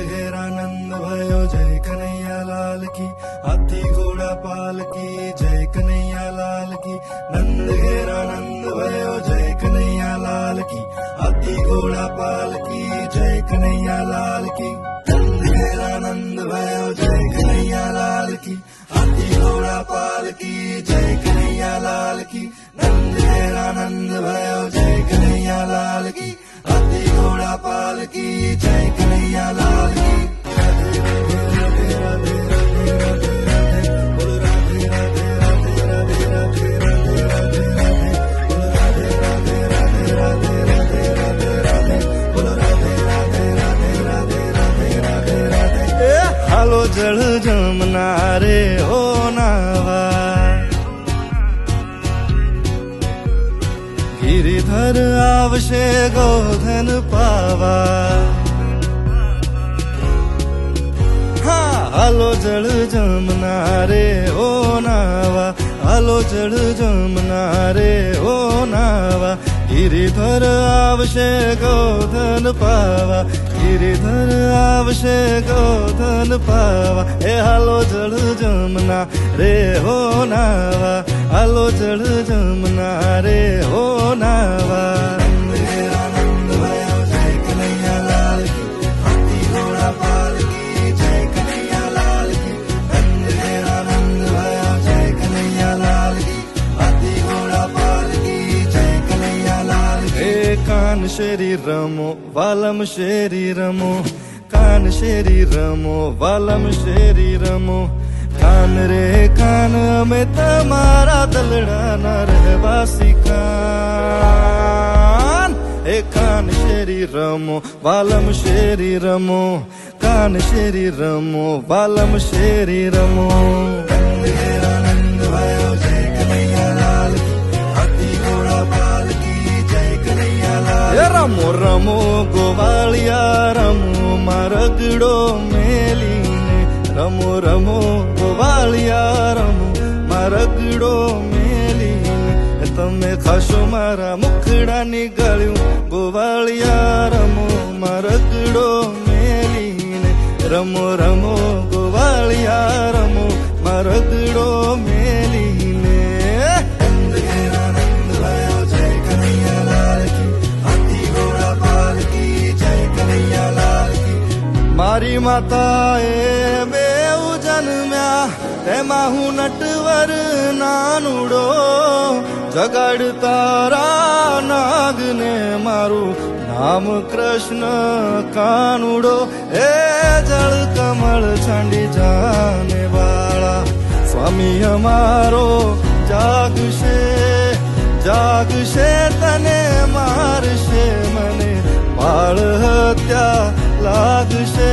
घेरानंद भयो जय कन्हैया लाल की। हाथी घोड़ा पाल की जय कन्हैया लाल की। नंद घेरानंद भयो जय कन्हैया लाल की। हाथी घोड़ा पाल की जय कन्हैया लाल की। नंद घेरानंद भयो जय कन्हैया लाल की। हाथी घोड़ा पाल की जय कन्हैया लाल की। नंद घेरानंद भयो जय कन्हैया लाल की। हाथी घोड़ा पाल की जय कन्हैया लाल की। राधे राधे राधे राधे राधे राधे बोलो राधे राधे राधे राधे राधे राधे राधे राधे बोलो राधे राधे राधे राधे राधे राधे राधे बोलो राधे राधे राधे राधे राधे राधे राधे। हालो जल जमुना रे ओ नावा। गिरिधर आवशे गोधन पावा। हालो जल जमुना रे ओ नावा। हालो जल जमुना रे ओ नावा। गिरिधर आवशे गोधन पावा। गिरिधर आवशे गोधन पावा। ए हालो जल जमुना रे हो नावा। हालो जल जमुना रे हो नावा। नंद घेरानंद भयो जय कन्हैया लाल की। हाथी घोड़ा पाल की जय कन्हैया लाल की। नंद घेरानंद भयो जय कन्हैया लाल की। हाथी घोड़ा पाल की जय कन्हैया लाल की। कान शेरी रमो वालम शेरी रमो। कान शेरी रमो वालम शेरी रमो। कान रे कान में तमारा दलડાના રહેવાસી કાન। એ કાન શેરી રમો વાલમ શેરી રમો। કાન શેરી રમો વાલમ શેરી રમો। નંદ घेरानंद भयो जय कन्हैया लाल की। हाथी घोड़ा पाल की जय कन्हैया लाल की। रमो रमो गोवालिया रमो मारगड़ो मेलीने। रमो रमो गोवालिया रमो मारगड़ो मेलीने। तमे खाशो मारा मुखड़ानी गळ्यूं गोवालिया रमो मारगड़ो मेलीने। रमो रमो गोवालिया रमो मारगड़ो मेलीने। नंद घेरानंद भयो जय कन्हैया लाल की। हाथी घोड़ा पाल की जय कन्हैया लाल की। मारी माताए बेउ जन्म्या तेमां हूँ नटवर नानुडो। जगाड़तारा नागने मारू नाम कृष्ण कानुडो। ए जल कमल छांडी जाने वाला स्वामी हमारो जागशे। जागशे तने मारशे मने बाळ हत्या लागशे।